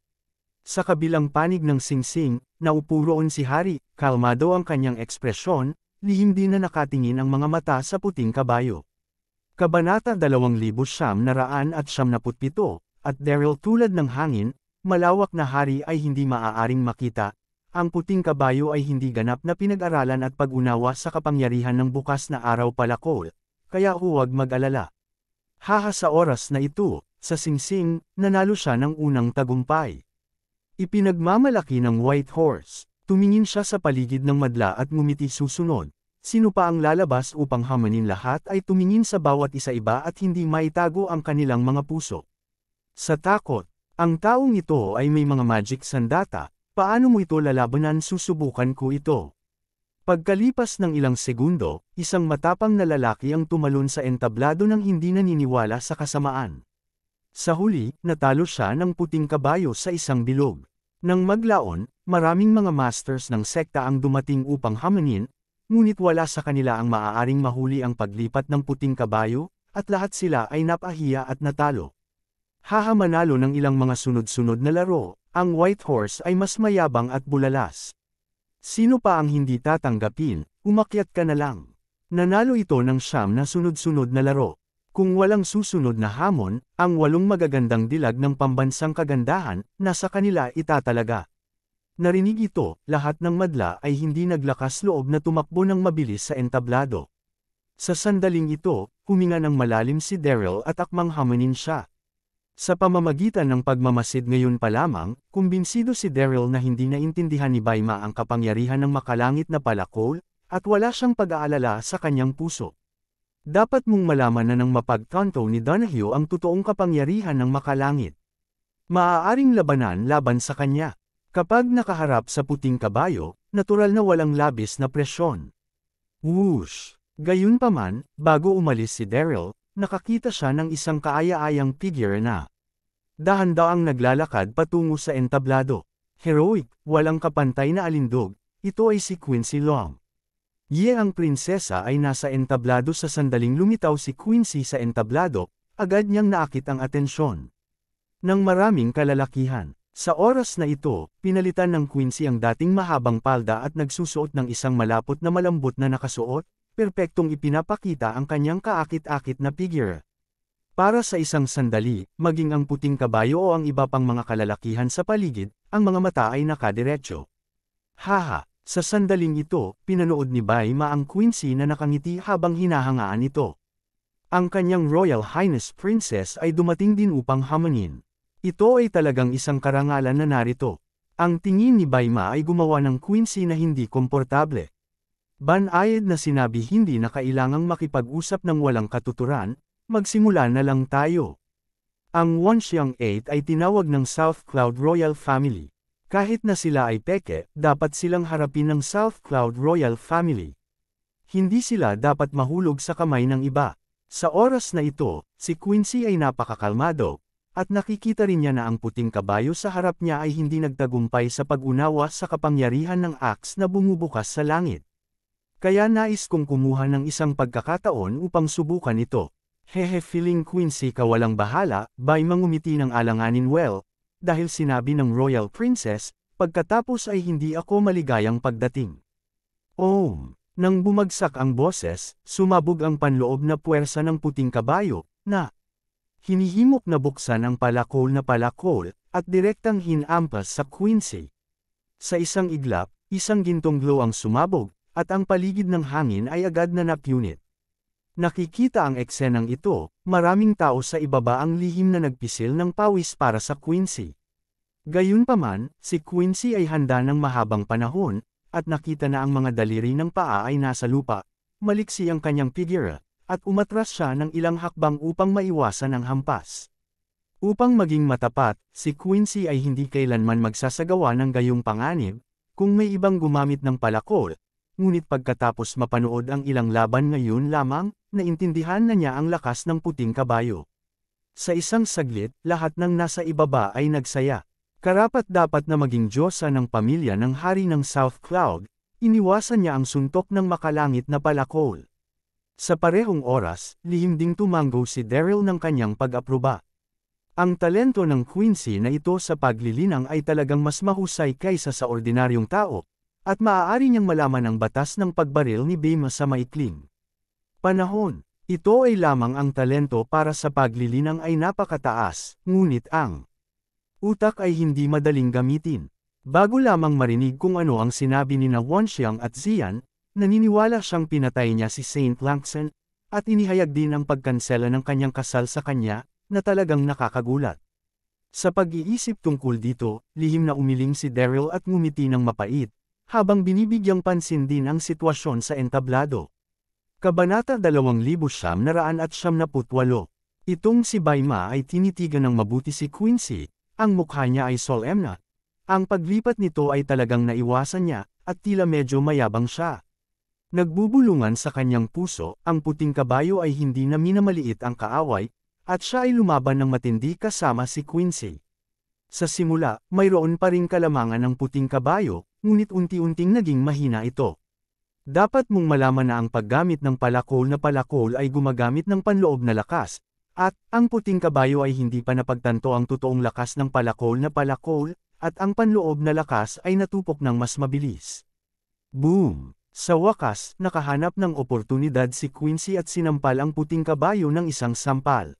Sa kabilang panig ng singsing, naupo roon si Hari, kalmado ang kanyang ekspresyon, lihim din na nakatingin ang mga mata sa puting kabayo. Kabanata 2977, at Daryl tulad ng hangin, malawak na hari ay hindi maaaring makita, ang puting kabayo ay hindi ganap na pinag-aralan at pag-unawa sa kapangyarihan ng bukas na araw palakol, kaya huwag mag-alala. Sa oras na ito, sa singsing, nanalo siya ng unang tagumpay. Ipinagmamalaki ng White Horse. Tumingin siya sa paligid ng madla at ngumiti susunod. Sino pa ang lalabas upang hamanin? Lahat ay tumingin sa bawat isa-iba at hindi maitago ang kanilang mga puso. Sa takot, ang taong ito ay may mga magic sandata. Paano mo ito lalabanan? Susubukan ko ito. Pagkalipas ng ilang segundo, isang matapang na lalaki ang tumalon sa entablado nang hindi naniniwala sa kasamaan. Sa huli, natalo siya ng puting kabayo sa isang bilog. Nang maglaon, maraming mga masters ng sekta ang dumating upang hamanin, ngunit wala sa kanila ang maaaring mahuli ang paglipat ng puting kabayo, at lahat sila ay napahiya at natalo. Manalo ng ilang mga sunod-sunod na laro, ang White Horse ay mas mayabang at bulalas. Sino pa ang hindi tatanggapin? Umakyat ka na lang. Nanalo ito ng 9 na sunod-sunod na laro. Kung walang susunod na hamon, ang 8 magagandang dilag ng pambansang kagandahan, nasa kanila itatalaga. Narinig ito, lahat ng madla ay hindi naglakas loob na tumakbo ng mabilis sa entablado. Sa sandaling ito, huminga ng malalim si Daryl at akmang hamanin siya. Sa pamamagitan ng pagmamasid ngayon pa lamang, kumbinsido si Daryl na hindi naintindihan ni Baima ang kapangyarihan ng makalangit na palakol, at wala siyang pag-aalala sa kanyang puso. Dapat mong malaman na nang mapagtanto ni Donahue ang totoong kapangyarihan ng makalangit. Maaaring labanan laban sa kanya. Kapag nakaharap sa puting kabayo, natural na walang labis na presyon. Whoosh! Gayunpaman, bago umalis si Daryl, nakakita siya ng isang kaaya-ayang figure na dahan-daang naglalakad patungo sa entablado. Heroic, walang kapantay na alindog, ito ay si Quincy Long. Ang prinsesa ay nasa entablado. Sa sandaling lumitaw si Quincy sa entablado, agad niyang naakit ang atensyon ng maraming kalalakihan. Sa oras na ito, pinalitan ng Quincy ang dating mahabang palda at nagsusuot ng isang malapot na malambot na nakasuot, perpektong ipinapakita ang kanyang kaakit-akit na figure. Para sa isang sandali, maging ang puting kabayo o ang iba pang mga kalalakihan sa paligid, ang mga mata ay nakadiretso. Haha! Sa sandaling ito, pinanood ni Baima ang Quincy na nakangiti habang hinahangaan ito. Ang kanyang Royal Highness Princess ay dumating din upang hamanin. Ito ay talagang isang karangalan na narito. Ang tingin ni Baima ay gumawa ng Quincy na hindi komportable. Banayad na sinabi, hindi na kailangang makipag-usap ng walang katuturan, magsimula na lang tayo. Ang Wanxiang 8 ay tinawag ng South Cloud Royal Family. Kahit na sila ay peke, dapat silang harapin ng South Cloud Royal Family. Hindi sila dapat mahulog sa kamay ng iba. Sa oras na ito, si Quincy ay napakakalmado, at nakikita rin niya na ang puting kabayo sa harap niya ay hindi nagtagumpay sa pag-unawa sa kapangyarihan ng axe na bumubukas sa langit. Kaya nais kong kumuha ng isang pagkakataon upang subukan ito. Hehe, feeling Quincy ka walang bahala, Baima ngumiti ng alanganin. Well, dahil sinabi ng Royal Princess, pagkatapos ay hindi ako maligayang pagdating. Nang bumagsak ang boses, sumabog ang panloob na puwersa ng puting kabayo, na hinihimok na buksan ang palakol, at direktang hinampas sa Quincy. Sa isang iglap, isang gintong glow ang sumabog, at ang paligid ng hangin ay agad na napunit. Nakikita ang eksenang ito, maraming tao sa ibaba ang lihim na nagpisil ng pawis para sa Quincy. Gayunpaman, si Quincy ay handa ng mahabang panahon, at nakita na ang mga daliri ng paa ay nasa lupa, maliksi ang kanyang figure, at umatras siya ng ilang hakbang upang maiwasan ang hampas. Upang maging matapat, si Quincy ay hindi kailanman magsasagawa ng gayong panganib, kung may ibang gumamit ng palakol, ngunit pagkatapos mapanood ang ilang laban ngayon lamang, naintindihan na niya ang lakas ng puting kabayo. Sa isang saglit, lahat ng nasa ibaba ay nagsaya. Karapat-dapat na maging diyosa ng pamilya ng hari ng South Cloud, iniwasan niya ang suntok ng makalangit na palakol. Sa parehong oras, lihim ding tumanggo si Daryl ng kanyang pag-aproba. Ang talento ng Quincy na ito sa paglilinang ay talagang mas mahusay kaysa sa ordinaryong tao, at maaari niyang malaman ang batas ng pagbaril ni Baima sa maikling panahon. Ito ay lamang ang talento para sa paglilinang ay napakataas, ngunit ang utak ay hindi madaling gamitin. Bago lamang marinig kung ano ang sinabi ni na Wanxiang at Xian, naniniwala siyang pinatay niya si Saint Langson, at inihayag din ang pagkansela ng kanyang kasal sa kanya, na talagang nakakagulat. Sa pag-iisip tungkol dito, lihim na umiling si Daryl at ngumiti ng mapait, habang binibigyang pansin din ang sitwasyon sa entablado. Kabanata 2978. Itong si Baima ay tinitigan ng mabuti si Quincy, ang mukha niya ay solemna. Ang paglipat nito ay talagang naiwasan niya, at tila medyo mayabang siya. Nagbubulungan sa kanyang puso, ang puting kabayo ay hindi na minamaliit ang kaaway, at siya ay lumaban ng matindi kasama si Quincy. Sa simula, mayroon pa ring kalamangan ng puting kabayo, ngunit unti-unting naging mahina ito. Dapat mong malaman na ang paggamit ng palakol ay gumagamit ng panloob na lakas, at ang puting kabayo ay hindi pa napagtanto ang totoong lakas ng palakol, at ang panloob na lakas ay natupok ng mas mabilis. Boom! Sa wakas, nakahanap ng oportunidad si Quincy at sinampal ang puting kabayo ng isang sampal.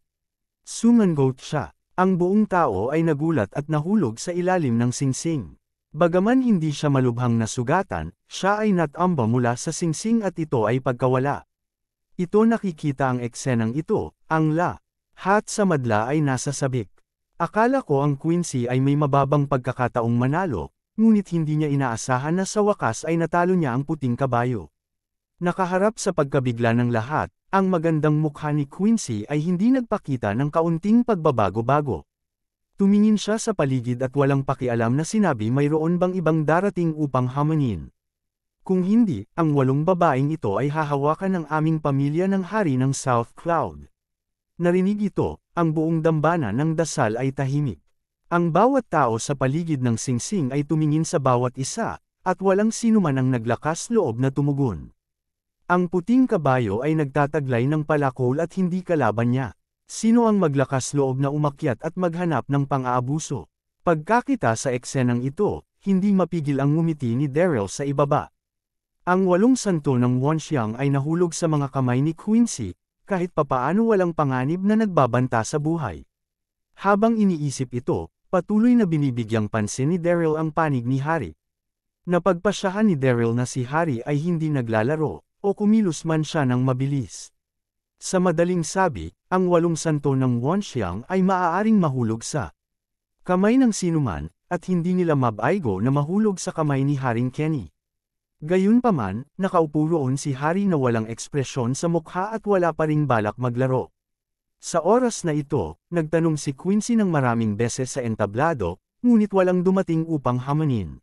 Sumangot siya. Ang buong tao ay nagulat at nahulog sa ilalim ng singsing. Bagaman hindi siya malubhang nasugatan, siya ay natamba mula sa singsing at ito ay pagkawala. Ito nakikita ang eksenang ito, ang lahat sa madla ay nasa sabik. Akala ko ang Quincy ay may mababang pagkakataong manalo, ngunit hindi niya inaasahan na sa wakas ay natalo niya ang puting kabayo. Nakaharap sa pagkabigla ng lahat, ang magandang mukha ni Quincy ay hindi nagpakita ng kaunting pagbabago-bago. Tumingin siya sa paligid at walang pakialam na sinabi mayroon bang ibang darating upang hamanin. Kung hindi, ang 8 babaeng ito ay hahawakan ng aming pamilya ng hari ng South Cloud. Narinig ito, ang buong dambana ng dasal ay tahimik. Ang bawat tao sa paligid ng singsing ay tumingin sa bawat isa, at walang sinuman ang naglakas loob na tumugon. Ang puting kabayo ay nagtataglay ng palakol at hindi kalaban niya. Sino ang maglakas loob na umakyat at maghanap ng pang-aabuso? Pagkakita sa eksenang ito, hindi mapigil ang ngumiti ni Daryl sa ibaba. Ang 8 santo ng Wonxiang ay nahulog sa mga kamay ni Quincy, kahit papaano walang panganib na nagbabanta sa buhay. Habang iniisip ito, patuloy na binibigyang pansin ni Daryl ang panig ni Hari. Napagpasyahan ni Daryl na si Hari ay hindi naglalaro, o kumilos man siya ng mabilis. Sa madaling sabi, ang 8 santo ng Wonxiang ay maaaring mahulog sa kamay ng sinuman, at hindi nila mabaigo na mahulog sa kamay ni Haring Kenny. Gayunpaman, nakaupo roon si Hari na walang ekspresyon sa mukha at wala pa ring balak maglaro. Sa oras na ito, nagtanong si Quincy ng maraming beses sa entablado, ngunit walang dumating upang hamanin.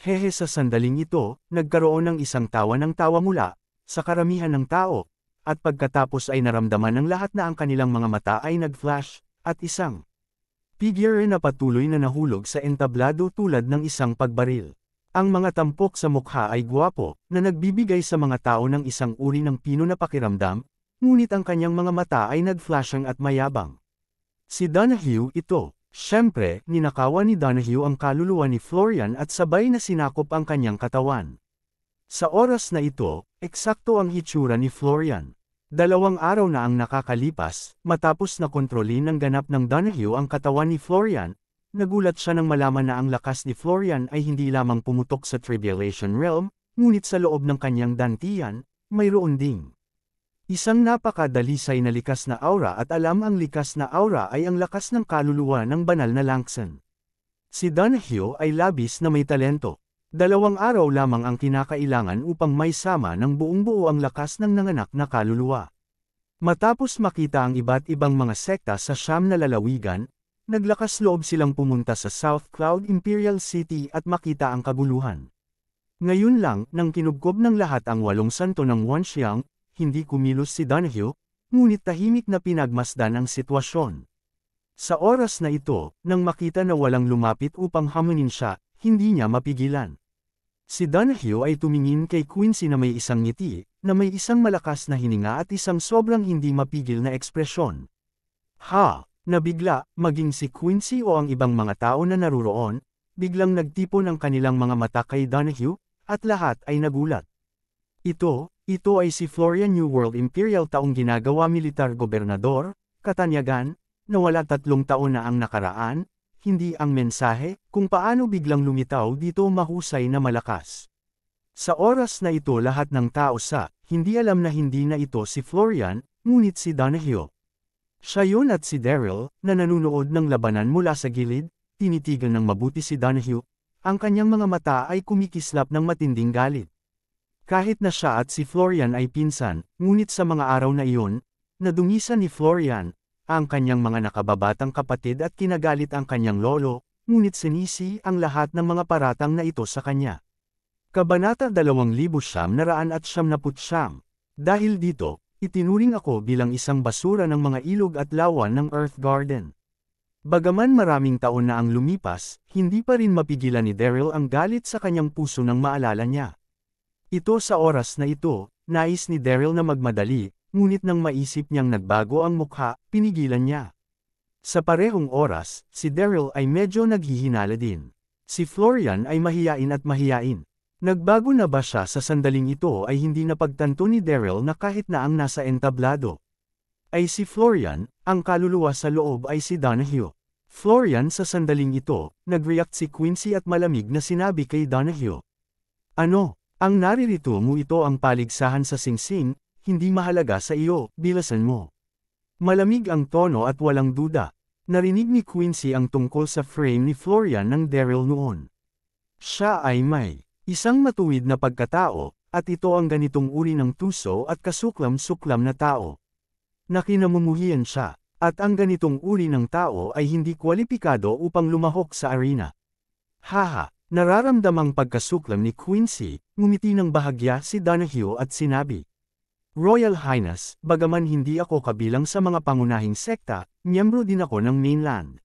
Hehe, sa sandaling ito, nagkaroon ng isang tawa ng tawa mula sa karamihan ng tao, at pagkatapos ay naramdaman ng lahat na ang kanilang mga mata ay nag-flash, at isang figure na patuloy na nahulog sa entablado tulad ng isang pagbaril. Ang mga tampok sa mukha ay gwapo, na nagbibigay sa mga tao ng isang uri ng pino na pakiramdam, ngunit ang kanyang mga mata ay nag-flashang at mayabang. Si Donahue ito. Siyempre, ninakawan ni Donahue ang kaluluwa ni Florian at sabay na sinakop ang kanyang katawan. Sa oras na ito, eksakto ang hitsura ni Florian. 2 araw na ang nakakalipas, matapos na kontrolin ng ganap ng Donahue ang katawan ni Florian, nagulat siya nang malaman na ang lakas ni Florian ay hindi lamang pumutok sa Tribulation Realm, ngunit sa loob ng kanyang dantian, mayroon ding isang napakadalisay na likas na aura, at alam ang likas na aura ay ang lakas ng kaluluwa ng banal na Langsan. Si Donahue ay labis na may talento. 2 araw lamang ang kinakailangan upang maisama ng buong-buo ang lakas ng nanganak na kaluluwa. Matapos makita ang iba't ibang mga sekta sa siyam na lalawigan, naglakas loob silang pumunta sa South Cloud Imperial City at makita ang kaguluhan. Ngayon lang, nang kinubkob ng lahat ang 8 santo ng Wonxiang, hindi kumilos si Donahue, ngunit tahimik na pinagmasdan ang sitwasyon. Sa oras na ito, nang makita na walang lumapit upang hamanin siya, hindi niya mapigilan. Si Donahue ay tumingin kay Quincy na may isang ngiti, na may isang malakas na hininga at isang sobrang hindi mapigil na ekspresyon. Nabigla, maging si Quincy o ang ibang mga tao na naruroon, biglang nagtipon ang kanilang mga mata kay Donahue, at lahat ay nagulat. Ito ay si Florian New World Imperial taong ginagawa militar gobernador, katanyagan, na wala 3 taon na ang nakaraan, hindi ang mensahe, kung paano biglang lumitaw dito mahusay na malakas. Sa oras na ito lahat ng tao hindi alam na hindi na ito si Florian, ngunit si Donahue. Siya yun at si Daryl, na nanunood ng labanan mula sa gilid, tinitigan ng mabuti si Donahue, ang kanyang mga mata ay kumikislap ng matinding galit. Kahit na siya at si Florian ay pinsan, ngunit sa mga araw na iyon, nadungisan ni Florian, ang kanyang mga nakababatang kapatid at kinagalit ang kanyang lolo, ngunit sinisi ang lahat ng mga paratang na ito sa kanya. Kabanata 2979. Dahil dito, itinuring ako bilang isang basura ng mga ilog at lawan ng Earth Garden. Bagaman maraming taon na ang lumipas, hindi pa rin mapigilan ni Daryl ang galit sa kanyang puso nang maalala niya. Ito sa oras na ito, nais ni Daryl na magmadali, ngunit nang maisip niyang nagbago ang mukha, pinigilan niya. Sa parehong oras, si Daryl ay medyo naghihinala din. Si Florian ay mahiyain at mahiyain. Nagbago na ba siya sa sandaling ito ay hindi napagtanto ni Daryl na kahit na ang nasa entablado ay si Florian, ang kaluluwa sa loob ay si Donahue. Florian sa sandaling ito, nag-react si Quincy at malamig na sinabi kay Donahue. Ano, ang naririto mo ito ang paligsahan sa singsing, hindi mahalaga sa iyo, bilasan mo. Malamig ang tono at walang duda. Narinig ni Quincy ang tungkol sa frame ni Florian ng Daryl noon. Siya ay may isang matuwid na pagkatao, at ito ang ganitong uri ng tuso at kasuklam-suklam na tao. Nakinamumuhian siya, at ang ganitong uri ng tao ay hindi kwalipikado upang lumahok sa arena. Haha, nararamdamang pagkasuklam ni Quincy, ngumiti ng bahagya si Donahue at sinabi. Royal Highness, bagaman hindi ako kabilang sa mga pangunahing sekta, miyembro din ako ng mainland.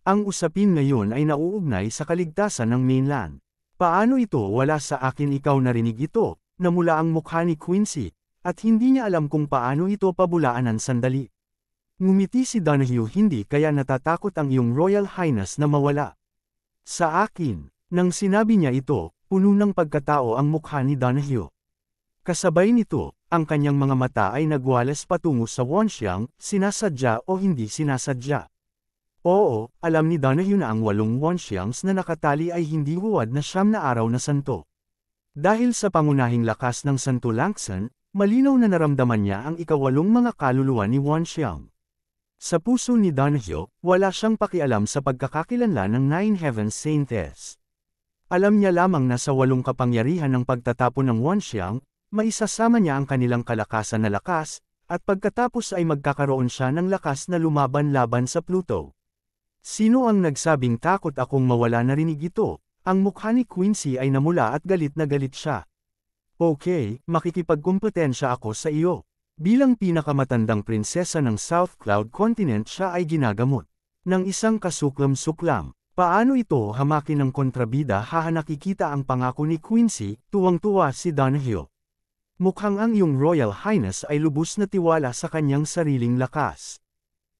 Ang usapin ngayon ay nauugnay sa kaligtasan ng mainland. Paano ito wala sa akin ikaw narinig ito, namula ang mukha ni Quincy, at hindi niya alam kung paano ito pabulaanan sandali. Ngumiti si Donahue hindi kaya natatakot ang iyong Royal Highness na mawala. Sa akin, nang sinabi niya ito, puno ng pagkatao ang mukha ni Donahue. Kasabay nito, ang kanyang mga mata ay nagwalas patungo sa Wonxiang, sinasadya o hindi sinasadya. Oo, alam ni Donahue na ang 8 Wonxiangs na nakatali ay hindi huwad na 9 na araw na santo. Dahil sa pangunahing lakas ng Santo Langsan, malinaw na naramdaman niya ang ika-8 mga kaluluwa ni Wonxiang. Sa puso ni Donahue, wala siyang pakialam sa pagkakakilanlan ng 9 Heaven Saints. Alam niya lamang na sa 8 kapangyarihan ng pagtatapon ng Wonxiang, maisasama niya ang kanilang kalakasan na lakas, at pagkatapos ay magkakaroon siya ng lakas na lumaban-laban sa Pluto. Sino ang nagsabing takot akong mawala narinig ito? Ang mukha ni Quincy ay namula at galit na galit siya. Okay, makikipagkumpetensya ako sa iyo. Bilang pinakamatandang prinsesa ng South Cloud Continent siya ay ginagamot ng isang kasuklam-suklam. Paano ito hamakin ng kontrabida? Nakikita ang pangako ni Quincy, tuwang-tuwa si Donahue. Mukhang ang iyong Royal Highness ay lubos na tiwala sa kanyang sariling lakas.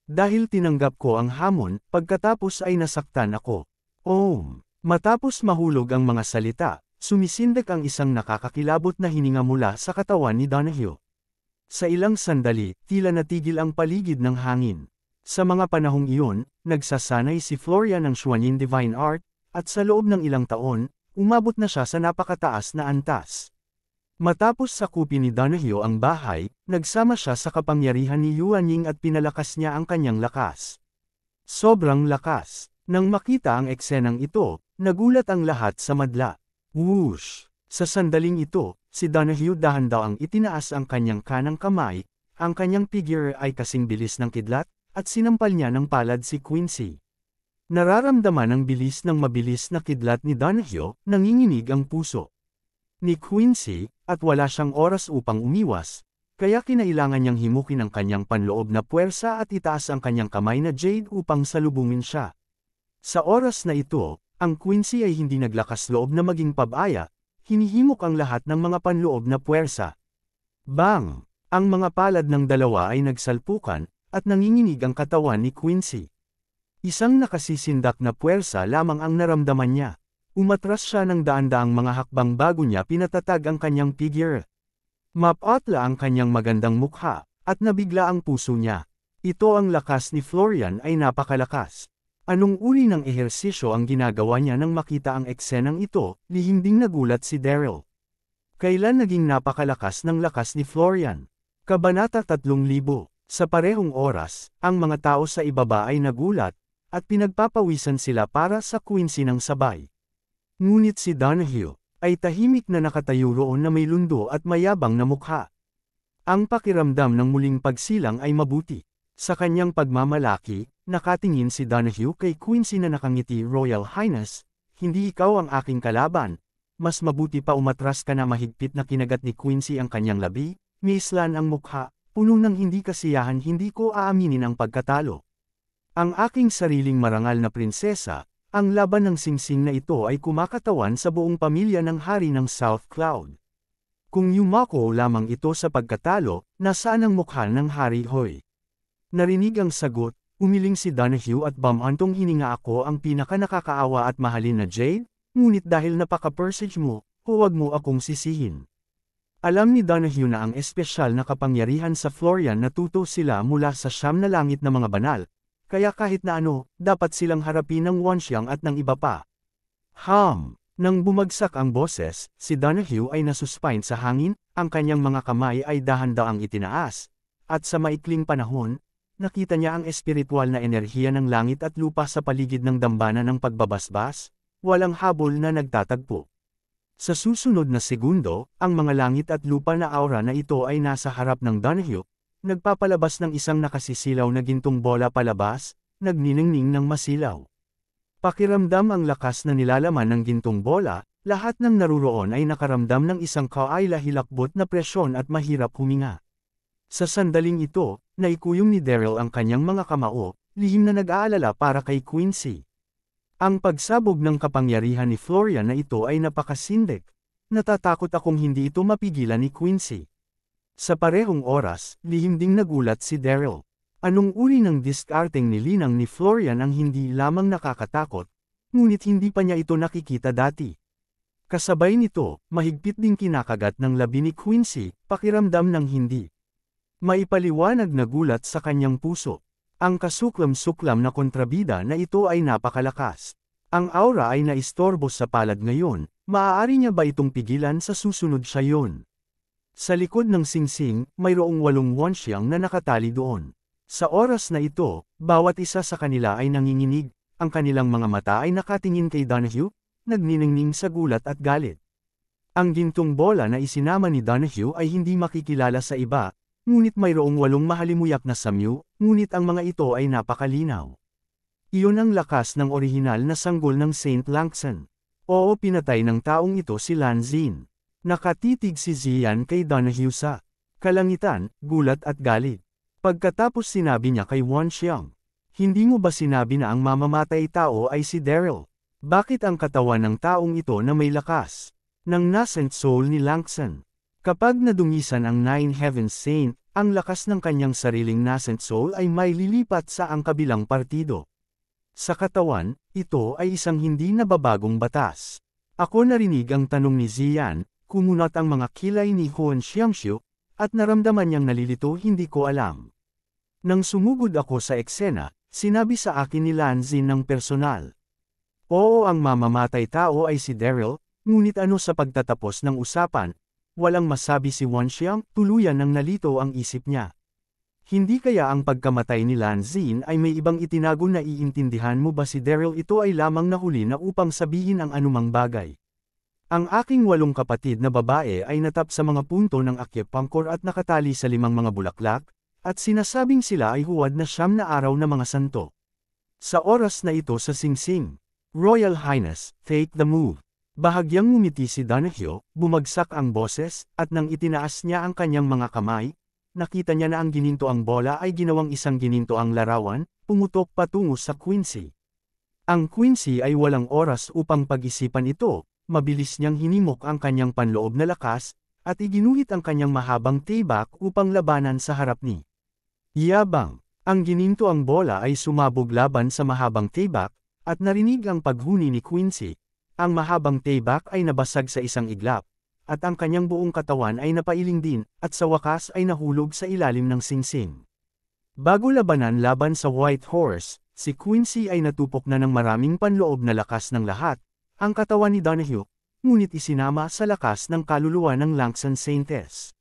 Dahil tinanggap ko ang hamon, pagkatapos ay nasaktan ako. Matapos mahulog ang mga salita, sumisindak ang isang nakakakilabot na hininga mula sa katawan ni Donahue. Sa ilang sandali, tila natigil ang paligid ng hangin. Sa mga panahong iyon, nagsasanay si Florian ng Xuanyin Divine Art, at sa loob ng ilang taon, umabot na siya sa napakataas na antas. Matapos sakupin ni Donahue ang bahay, nagsama siya sa kapangyarihan ni Yuanying at pinalakas niya ang kanyang lakas. Sobrang lakas. Nang makita ang eksenang ito, nagulat ang lahat sa madla. Whoosh! Sa sandaling ito, si Donahue dahan-dahang itinaas ang kanyang kanang kamay, ang kanyang figure ay kasing bilis ng kidlat, at sinampal niya ng palad si Quincy. Nararamdaman ang bilis ng mabilis na kidlat ni Donahue, nanginginig ang puso ni Quincy, at wala siyang oras upang umiwas, kaya kinailangan niyang himukin ang kanyang panloob na puwersa at itaas ang kanyang kamay na jade upang salubungin siya. Sa oras na ito, ang Quincy ay hindi naglakas loob na maging pabaya, hinihimok ang lahat ng mga panloob na puwersa. Bang! Ang mga palad ng dalawa ay nagsalpukan, at nanginginig ang katawan ni Quincy. Isang nakasisindak na puwersa lamang ang naramdaman niya. Umatras siya ng daan-daang mga hakbang bago niya pinatatag ang kanyang figure. Mapatla ang kanyang magandang mukha, at nabigla ang puso niya. Ito ang lakas ni Florian ay napakalakas. Anong uri ng ehersisyo ang ginagawa niya nang makita ang eksenang ito? Lihim ding nagulat si Daryl. Kailan naging napakalakas ng lakas ni Florian? Kabanata 3000. Sa parehong oras, ang mga tao sa ibaba ay nagulat, at pinagpapawisan sila para sa Quincy ng sabay. Ngunit si Donahue, ay tahimik na nakatayo roon na may lundo at mayabang na mukha. Ang pakiramdam ng muling pagsilang ay mabuti. Sa kanyang pagmamalaki, nakatingin si Donahue kay Quincy na nakangiti, Royal Highness, hindi ikaw ang aking kalaban. Mas mabuti pa umatras ka na. Mahigpit na kinagat ni Quincy ang kanyang labi, miislan ang mukha, puno ng hindi kasiyahan. Hindi ko aaminin ang pagkatalo. Ang aking sariling marangal na prinsesa, ang laban ng singsing na ito ay kumakatawan sa buong pamilya ng hari ng South Cloud. Kung yumako lamang ito sa pagkatalo, nasaan ang mukha ng Hari Hoy? Narinig ang sagot, umiling si Donahue at bumantong hininga. Ako ang pinaka nakakaawa at mahalin na Jade, ngunit dahil napaka-persige mo, huwag mo akong sisihin. Alam ni Donahue na ang espesyal na kapangyarihan sa Florian natuto sila mula sa siyam na langit na mga banal, kaya kahit na ano, dapat silang harapin ng Wanxiang at ng iba pa. Nang bumagsak ang boses, si Donahue ay nasuspine sa hangin, ang kanyang mga kamay ay dahan-daang itinaas, at sa maikling panahon, nakita niya ang espiritual na enerhiya ng langit at lupa sa paligid ng dambana ng pagbabasbas, walang habol na nagtatagpo. Sa susunod na segundo, ang mga langit at lupa na aura na ito ay nasa harap ng Donahue, nagpapalabas ng isang nakasisilaw na gintong bola palabas, nagniningning ng masilaw. Pakiramdam ang lakas na nilalaman ng gintong bola, lahat ng naruroon ay nakaramdam ng isang kaay-lahilakbot na presyon at mahirap huminga. Sa sandaling ito, naikuyong ni Daryl ang kanyang mga kamao, lihim na nag-aalala para kay Quincy. Ang pagsabog ng kapangyarihan ni Florian na ito ay napakasindik. Natatakot akong hindi ito mapigilan ni Quincy. Sa parehong oras, lihim ding nagulat si Daryl. Anong uri ng diskarteng nilinang ni Florian ang hindi lamang nakakatakot, ngunit hindi pa niya ito nakikita dati. Kasabay nito, mahigpit ding kinakagat ng labi ni Quincy, pakiramdam ng hindi maipaliwanag na gulat sa kanyang puso. Ang kasuklam-suklam na kontrabida na ito ay napakalakas. Ang aura ay naistorbo sa palad ngayon, maaari niya ba itong pigilan sa susunod siya yon? Sa likod ng singsing, mayroong 8 Wanxiang na nakatali doon. Sa oras na ito, bawat isa sa kanila ay nanginginig, ang kanilang mga mata ay nakatingin kay Donahue, nagniningning sa gulat at galit. Ang gintong bola na isinama ni Donahue ay hindi makikilala sa iba, ngunit mayroong 8 mahalimuyak na samyu, ngunit ang mga ito ay napakalinaw. Iyon ang lakas ng orihinal na sanggol ng Saint Lancson. Oo, pinatay ng taong ito si Lan Xin. Nakatitig si Zian kay Donahue sa kalangitan, gulat at galit. Pagkatapos sinabi niya kay Wanxiang, hindi mo ba sinabi na ang mamamatay tao ay si Daryl? Bakit ang katawan ng taong ito na may lakas ng nascent soul ni Lancson? Kapag nadungisan ang Nine Heavens Saint, ang lakas ng kanyang sariling nascent soul ay may lilipat sa ang kabilang partido. Sa katawan, ito ay isang hindi nababagong batas. Ako narinig ang tanong ni Zian, kumunat ang mga kilay ni Huan Xiangxiu, at naramdaman niyang nalilito. Hindi ko alam. Nang sumugod ako sa eksena, sinabi sa akin ni Lan Xin ng personal. Oo, ang mamamatay tao ay si Daryl, ngunit ano sa pagtatapos ng usapan, walang masabi si Wanxiang, tuluyan nang nalito ang isip niya. Hindi kaya ang pagkamatay ni Lan Xin ay may ibang itinago na iintindihan mo ba si Daryl? Ito ay lamang nahuli na upang sabihin ang anumang bagay. Ang aking 8 kapatid na babae ay natap sa mga punto ng akyapangkor at nakatali sa 5 mga bulaklak, at sinasabing sila ay huwad na 9 na araw na mga santo. Sa oras na ito sa singsing, Royal Highness, take the move. Bahagyang ngumiti si Donahue, bumagsak ang boses, at nang itinaas niya ang kanyang mga kamay, nakita niya na ang ginintoang bola ay ginawang isang ginintoang larawan, pumutok patungo sa Quincy. Ang Quincy ay walang oras upang pag-isipan ito, mabilis niyang hinimok ang kanyang panloob na lakas, at iginuhit ang kanyang mahabang tibak upang labanan sa harap ni Yabang. Ang ginintoang bola ay sumabog laban sa mahabang tibak, at narinig ang paghuni ni Quincy. Ang mahabang tibak ay nabasag sa isang iglap, at ang kanyang buong katawan ay napailing din, at sa wakas ay nahulog sa ilalim ng singsing. Bago labanan laban sa White Horse, si Quincy ay natupok na ng maraming panloob na lakas ng lahat, ang katawan ni Donahue, ngunit isinama sa lakas ng kaluluwa ng Lancson Saintess.